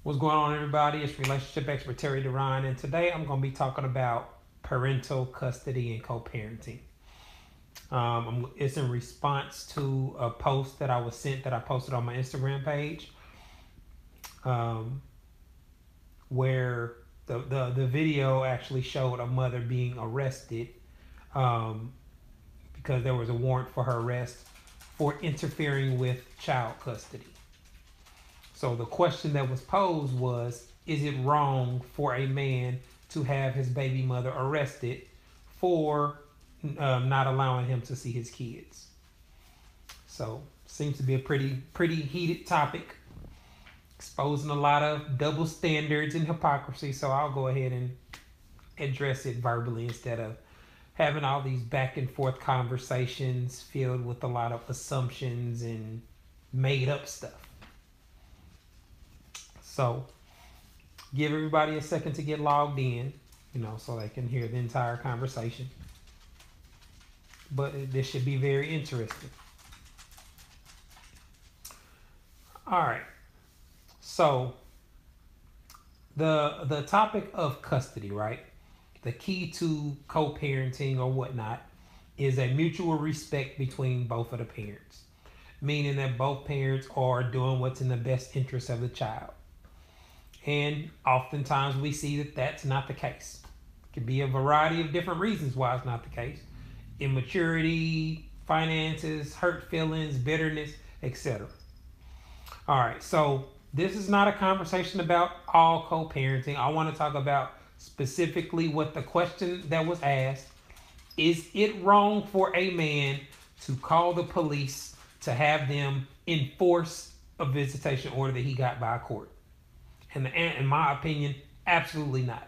What's going on, everybody? It's relationship expert Terry Duran, and today I'm going to be talking about parental custody and co-parenting. It's in response to a post that I was sent that I posted on my Instagram page, where the video actually showed a mother being arrested because there was a warrant for her arrest for interfering with child custody. So the question that was posed was, is it wrong for a man to have his baby mother arrested for not allowing him to see his kids? So seems to be a pretty heated topic, exposing a lot of double standards and hypocrisy. So I'll go ahead and address it verbally instead of having all these back and forth conversations filled with a lot of assumptions and made up stuff. So give everybody a second to get logged in, so they can hear the entire conversation. But this should be very interesting. All right. So the topic of custody, right? The key to co-parenting or whatnot is a mutual respect between both of the parents, meaning that both parents are doing what's in the best interest of the child. And oftentimes we see that that's not the case. It could be a variety of different reasons why it's not the case. Immaturity, finances, hurt feelings, bitterness, etc. All right, so this is not a conversation about all co-parenting. I want to talk about specifically what the question that was asked. Is it wrong for a man to call the police to have them enforce a visitation order that he got by a court? And in my opinion, absolutely not.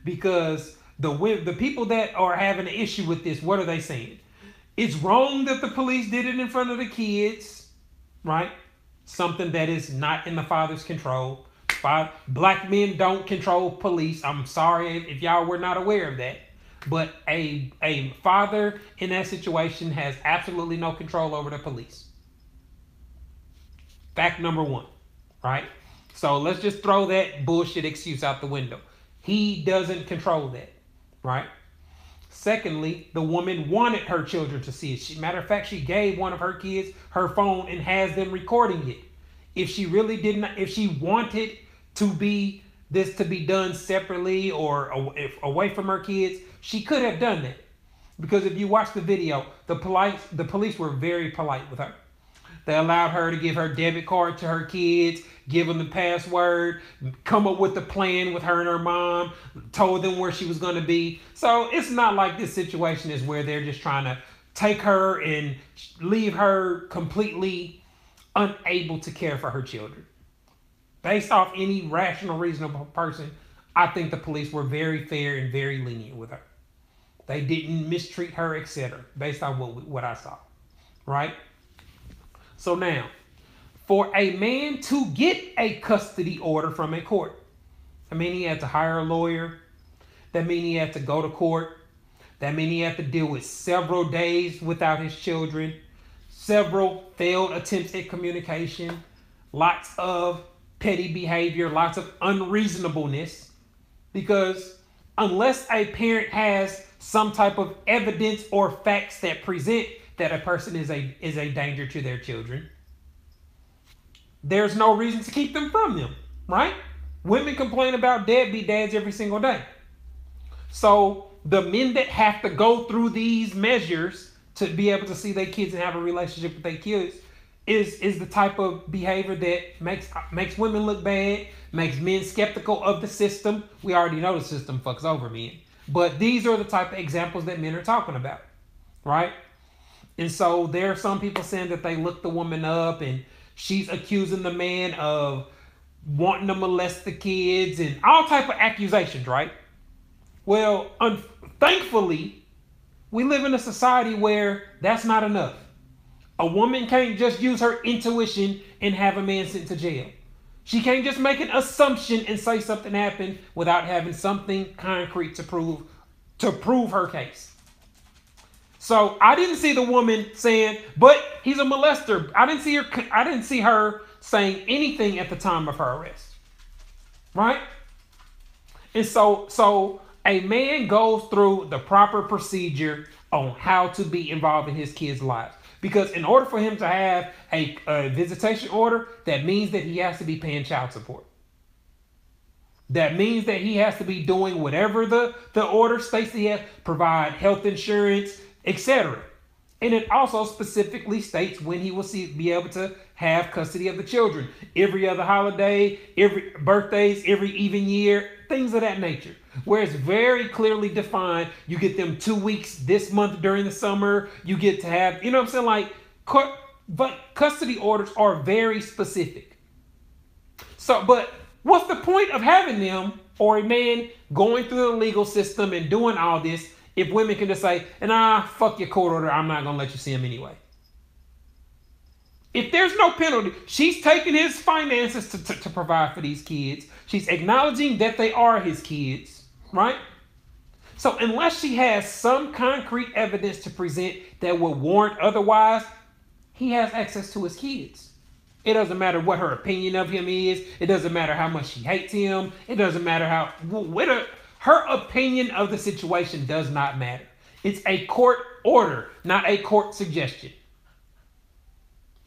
Because the people that are having an issue with this, what are they saying? It's wrong that the police did it in front of the kids, right? Something that is not in the father's control. Black men don't control police. I'm sorry if y'all were not aware of that. But a father in that situation has absolutely no control over the police. Fact number one, right? So let's just throw that bullshit excuse out the window. He doesn't control that, right? Secondly, the woman wanted her children to see it. Matter of fact, she gave one of her kids her phone and has them recording it. If she really did not, if she wanted to be this to be done separately or away from her kids, she could have done that. Because if you watch the video, the police were very polite with her. They allowed her to give her debit card to her kids, give them the password, come up with the plan with her and her mom, told them where she was going to be. So it's not like this situation is where they're just trying to take her and leave her completely unable to care for her children. Based off any rational, reasonable person, I think the police were very fair and very lenient with her. They didn't mistreat her, etc. Based on what I saw, right? So now, for a man to get a custody order from a court, I mean, he had to hire a lawyer. That means he had to go to court. That means he had to deal with several days without his children, several failed attempts at communication, lots of petty behavior, lots of unreasonableness. Because unless a parent has some type of evidence or facts that present that a person is a danger to their children, there's no reason to keep them from them, right? Women complain about deadbeat dads every single day. So the men that have to go through these measures to be able to see their kids and have a relationship with their kids is the type of behavior that makes women look bad, makes men skeptical of the system. We already know the system fucks over men. But these are the type of examples that men are talking about, right? And so there are some people saying that they looked the woman up and she's accusing the man of wanting to molest the kids and all type of accusations, right? Well, thankfully, we live in a society where that's not enough. A woman can't just use her intuition and have a man sent to jail. She can't just make an assumption and say something happened without having something concrete to prove her case. So I didn't see the woman saying, but he's a molester. I didn't see her saying anything at the time of her arrest. right? And so a man goes through the proper procedure on how to be involved in his kids' lives. Because in order for him to have a visitation order, that means that he has to be paying child support. That means that he has to be doing whatever the order states he has, provide health insurance, etc. And it also specifically states when he will be able to have custody of the children. Every other holiday, every birthdays, every even year, things of that nature. Where it's very clearly defined, you get them 2 weeks this month during the summer. You get to have, you know what I'm saying? Like, but custody orders are very specific. So, but what's the point of having them or a man going through the legal system and doing all this if women can just say, fuck your court order, I'm not going to let you see him anyway? If there's no penalty, she's taking his finances to provide for these kids. She's acknowledging that they are his kids, right? So unless she has some concrete evidence to present that would warrant otherwise, he has access to his kids. It doesn't matter what her opinion of him is. It doesn't matter how much she hates him. It doesn't matter her opinion of the situation does not matter. It's a court order, not a court suggestion.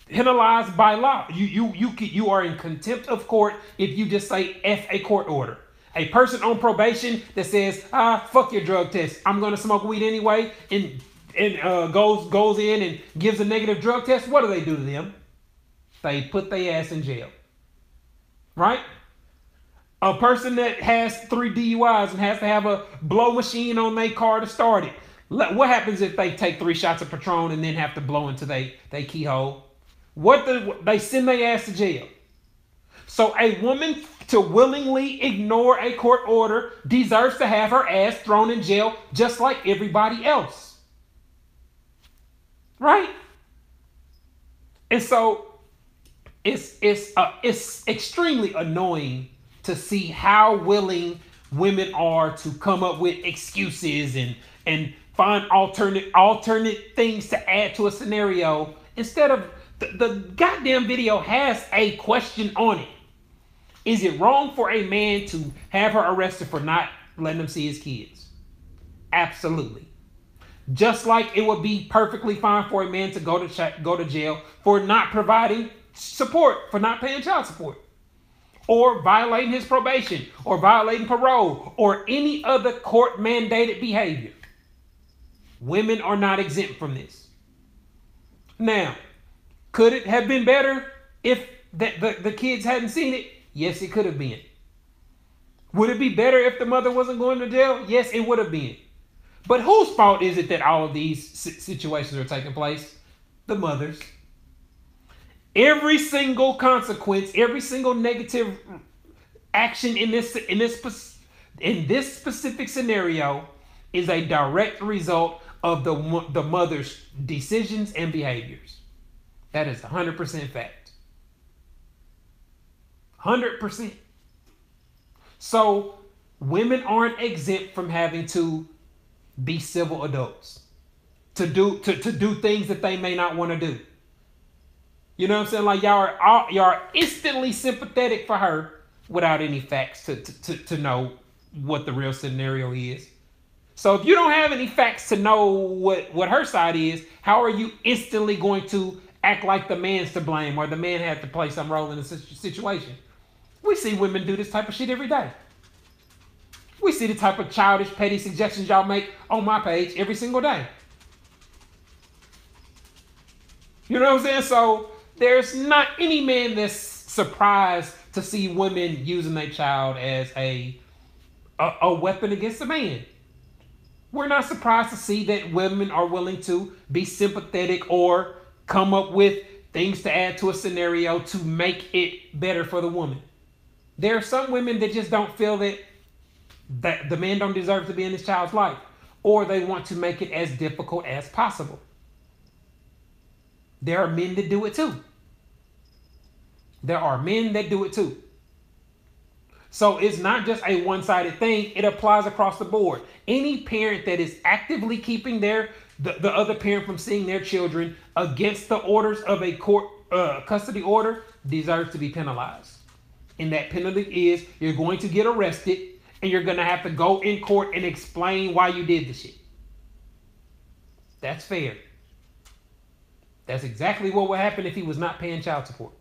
Penalized by law. You are in contempt of court if you just say F a court order. A person on probation that says, fuck your drug test, I'm going to smoke weed anyway, and goes in and gives a negative drug test, what do they do to them? They put their ass in jail. Right? A person that has 3 DUIs and has to have a blow machine on their car to start it. What happens if they take 3 shots of Patron and then have to blow into their keyhole? They send their ass to jail. So a woman to willingly ignore a court order deserves to have her ass thrown in jail just like everybody else. Right? And so it's extremely annoying to see how willing women are to come up with excuses and find alternate things to add to a scenario instead of the goddamn video has a question on it. Is it wrong for a man to have her arrested for not letting him see his kids? Absolutely. Just like it would be perfectly fine for a man to go to jail for not providing support, for not paying child support, or violating his probation, or violating parole, or any other court mandated behavior. Women are not exempt from this. Now, could it have been better if the kids hadn't seen it? Yes, it could have been. Would it be better if the mother wasn't going to jail? Yes, it would have been. But whose fault is it that all of these situations are taking place? The mother's. Every single consequence, every single negative action in this specific scenario is a direct result of the mother's decisions and behaviors. That is 100% fact. 100%. So women aren't exempt from having to be civil adults, to do things that they may not want to do. You know what I'm saying? Like y'all are instantly sympathetic for her without any facts to know what the real scenario is. So if you don't have any facts to know what her side is, how are you instantly going to act like the man's to blame or the man had to play some role in the situation? We see women do this type of shit every day. We see the type of childish, petty suggestions y'all make on my page every single day. You know what I'm saying? So there's not any man that's surprised to see women using their child as a weapon against a man. We're not surprised to see that women are willing to be sympathetic or come up with things to add to a scenario to make it better for the woman. There are some women that just don't feel that the man don't deserve to be in his child's life, or they want to make it as difficult as possible. There are men that do it too. There are men that do it too. So it's not just a one-sided thing. It applies across the board. Any parent that is actively keeping the other parent from seeing their children against the orders of a court custody order deserves to be penalized. And that penalty is you're going to get arrested and you're going to have to go in court and explain why you did the shit. That's fair. That's exactly what would happen if he was not paying child support.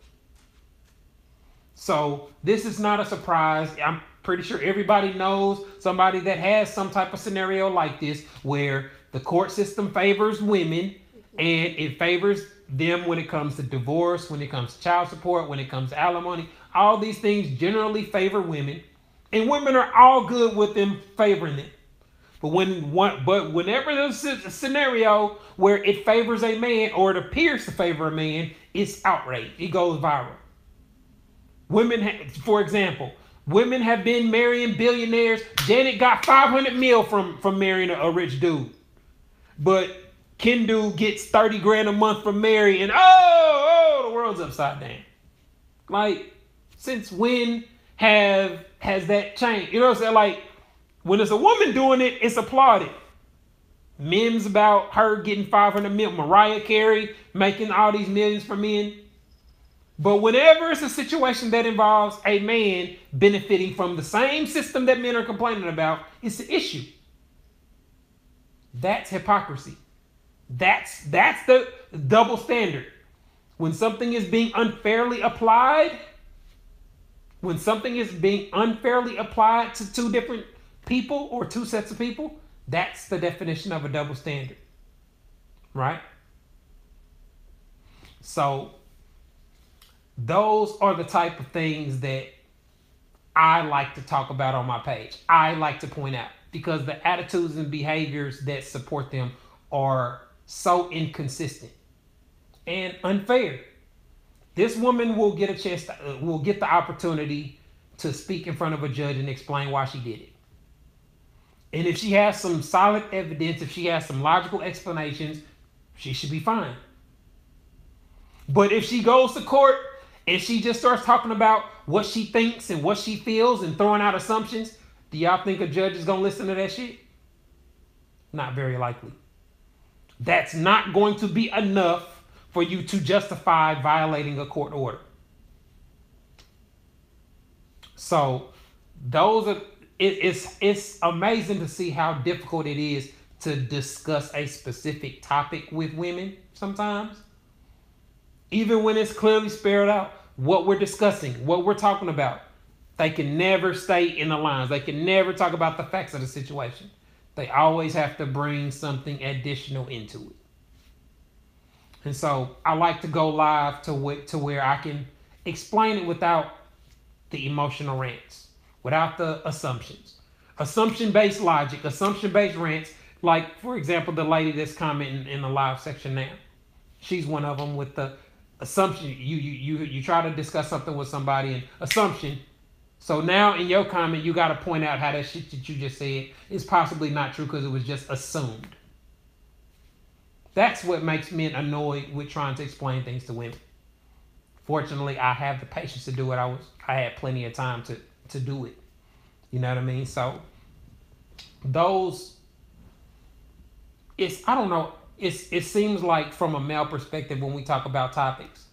So this is not a surprise. I'm pretty sure everybody knows somebody that has some type of scenario like this where the court system favors women and it favors them when it comes to divorce, when it comes to child support, when it comes to alimony. All these things generally favor women, and women are all good with them favoring them. But whenever there's a scenario where it favors a man or it appears to favor a man, it's outrage. It goes viral. For example, women have been marrying billionaires. Janet got 500 mil from marrying a rich dude. But Kendu gets 30 grand a month from Mary, and the world's upside down. Like, since when has that changed? You know what I'm saying? Like, when it's a woman doing it, it's applauded. Memes about her getting 500 mil, Mariah Carey making all these millions for men. But whenever it's a situation that involves a man benefiting from the same system that men are complaining about, it's an issue. That's hypocrisy. That's the double standard. When something is being unfairly applied, to two different people or two sets of people, that's the definition of a double standard. Right? So those are the type of things that I like to talk about on my page. I like to point out because the attitudes and behaviors that support them are so inconsistent and unfair. This woman will get the opportunity to speak in front of a judge and explain why she did it. And if she has some solid evidence, if she has some logical explanations, she should be fine. But if she goes to court and she just starts talking about what she thinks and what she feels and throwing out assumptions, do y'all think a judge is going to listen to that shit? Not very likely. That's not going to be enough for you to justify violating a court order. So it's amazing to see how difficult it is to discuss a specific topic with women sometimes. Even when it's clearly spelled out what we're discussing, what we're talking about, they can never stay in the lines. They can never talk about the facts of the situation. They always have to bring something additional into it. And so I like to go live to where I can explain it without the emotional rants, without the assumptions. Assumption-based logic, assumption-based rants, like, for example, the lady that's commenting in the live section now. She's one of them with the assumption. You try to discuss something with somebody and assumption. So now in your comment, you got to point out how that shit that you just said is possibly not true because it was just assumed. That's what makes men annoyed with trying to explain things to women. Fortunately, I have the patience to do it. I had plenty of time to do it. You know what I mean? So it seems like from a male perspective, when we talk about topics,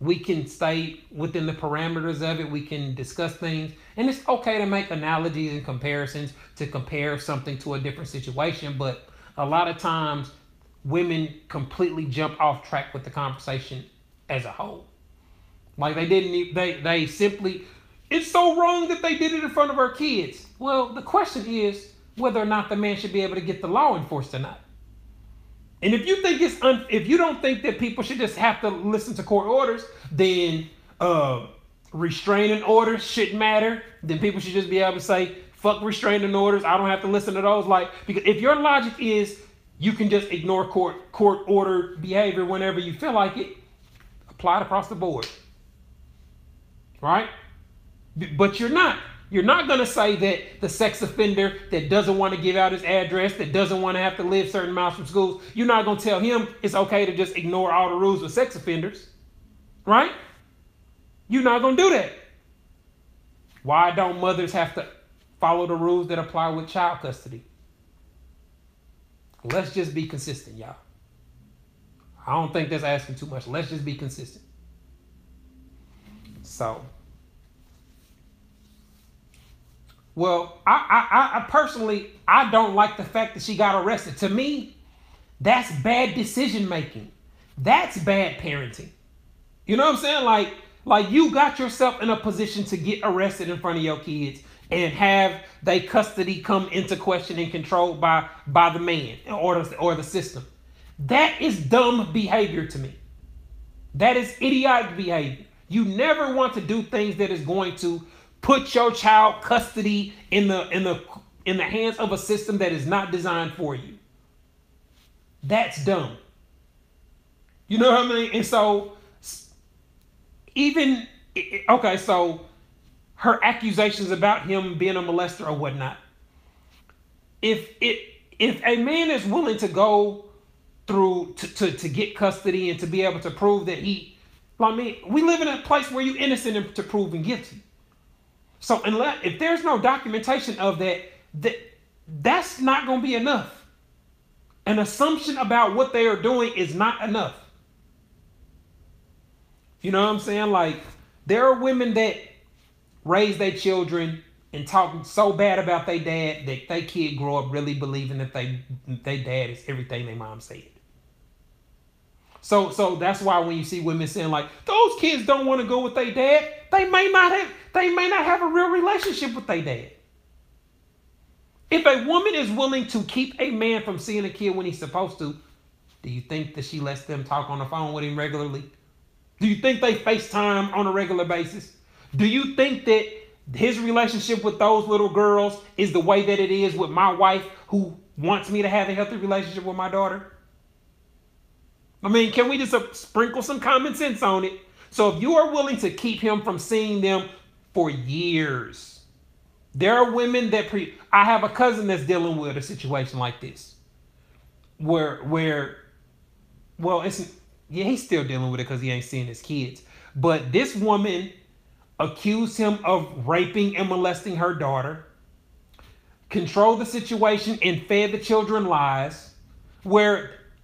we can stay within the parameters of it. We can discuss things. And it's okay to make analogies and comparisons to compare something to a different situation. But a lot of times, women completely jump off track with the conversation as a whole. Like they simply, it's so wrong that they did it in front of our kids. Well, the question is whether or not the man should be able to get the law enforced or not. And if you think if you don't think that people should just have to listen to court orders, then restraining orders shouldn't matter. Then people should just be able to say, fuck restraining orders. I don't have to listen to those. Because if your logic is you can just ignore court order behavior whenever you feel like it, apply it across the board. Right? But you're not. You're not going to say that the sex offender that doesn't want to give out his address, that doesn't want to have to live certain miles from schools, you're not going to tell him it's okay to just ignore all the rules with sex offenders. Right? You're not going to do that. Why don't mothers have to follow the rules that apply with child custody? Let's just be consistent, y'all. I don't think that's asking too much. Let's just be consistent. So, Well, I personally, I don't like the fact that she got arrested. To me, that's bad decision making. That's bad parenting. You know what I'm saying? Like you got yourself in a position to get arrested in front of your kids and have their custody come into question and controlled by the man or the system. That is dumb behavior to me. That is idiotic behavior. You never want to do things that is going to put your child custody in the hands of a system that is not designed for you. That's dumb. You know what I mean? And so even okay, so her accusations about him being a molester or whatnot. If a man is willing to go through to get custody and to be able to prove that I mean, we live in a place where you're innocent and to proven guilty. So if there's no documentation of that's not going to be enough. An assumption about what they are doing is not enough. You know what I'm saying? Like, there are women that raise their children and talk so bad about their dad that they kid grow up really believing that they dad is everything their mom said. So that's why when you see women saying like those kids don't want to go with their dad, they may not have a real relationship with their dad. If a woman is willing to keep a man from seeing a kid when he's supposed to, do you think that she lets them talk on the phone with him regularly? Do you think they FaceTime on a regular basis? Do you think that his relationship with those little girls is the way that it is with my wife who wants me to have a healthy relationship with my daughter? I mean, can we just sprinkle some common sense on it? So if you are willing to keep him from seeing them for years, there are women that I have a cousin that's dealing with a situation like this. He's still dealing with it because he ain't seeing his kids. But this woman accused him of raping and molesting her daughter, controlled the situation and fed the children lies,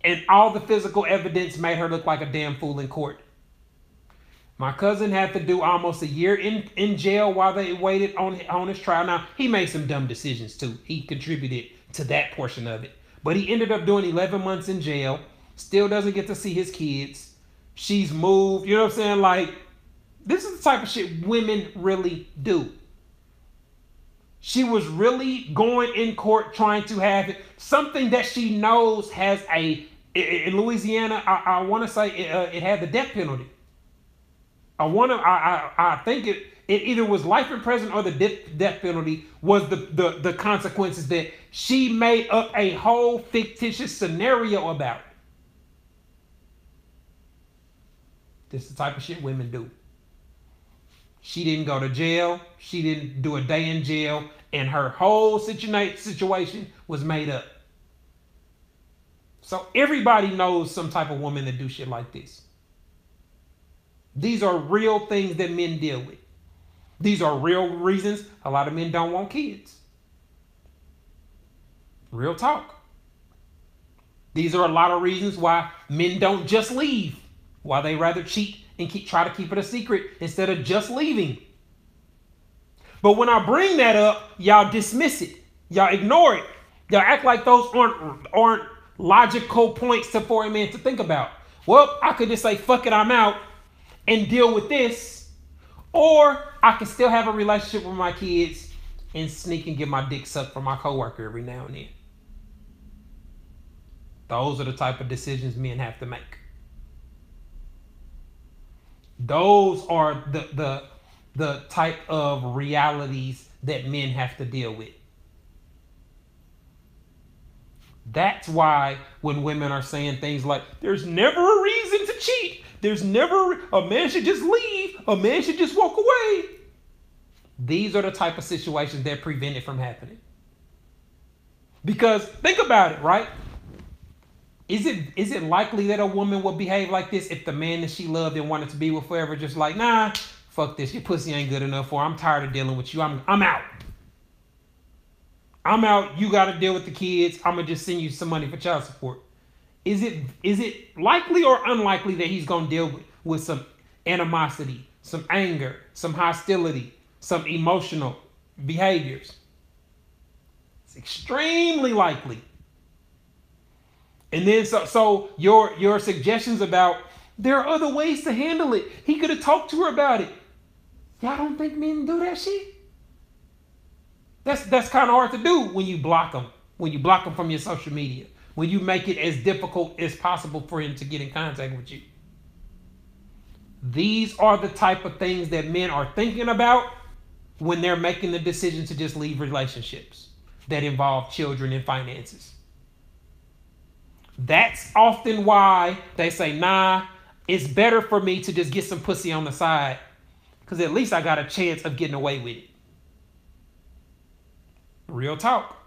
and all the physical evidence made her look like a damn fool in court. My cousin had to do almost a year in jail while they waited on his trial. Now, he made some dumb decisions too. He contributed to that portion of it. But he ended up doing 11 months in jail. Still doesn't get to see his kids. She's moved. You know what I'm saying? Like, this is the type of shit women really do. She was really going in court trying to have it. Something that she knows has in Louisiana, I want to say it had the death penalty. I think it either was life in prison or the death penalty was the consequences that she made up a whole fictitious scenario about. This is the type of shit women do. She didn't go to jail. She didn't do a day in jail. And her whole situation was made up. So everybody knows some type of woman that do shit like this. These are real things that men deal with. These are real reasons a lot of men don't want kids. Real talk. These are a lot of reasons why men don't just leave. Why they rather cheat and try to keep it a secret instead of just leaving. But when I bring that up, y'all dismiss it. Y'all ignore it. Y'all act like those aren't logical points for a man to think about. Well, I could just say, fuck it, I'm out and deal with this. Or I can still have a relationship with my kids and sneak and get my dick sucked from my coworker every now and then. Those are the type of decisions men have to make. Those are the type of realities that men have to deal with. That's why when women are saying things like, there's never a reason to cheat. There's never, a man should just leave. A man should just walk away. These are the type of situations that prevent it from happening. Because think about it, right? Is it likely that a woman will behave like this if the man that she loved and wanted to be with forever just like, nah, fuck this, your pussy ain't good enough for, I'm tired of dealing with you, I'm out. I'm out, you got to deal with the kids, I'm going to just send you some money for child support. Is it likely or unlikely that he's going to deal with some animosity, some anger, some hostility, some emotional behaviors? It's extremely likely. And then so your suggestions about there are other ways to handle it. He could have talked to her about it. Y'all don't think men do that shit? That's kind of hard to do when you block them. When you block them from your social media. When you make it as difficult as possible for him to get in contact with you. These are the type of things that men are thinking about when they're making the decision to just leave relationships that involve children and finances. That's often why they say, nah, it's better for me to just get some pussy on the side because at least I got a chance of getting away with it. Real talk.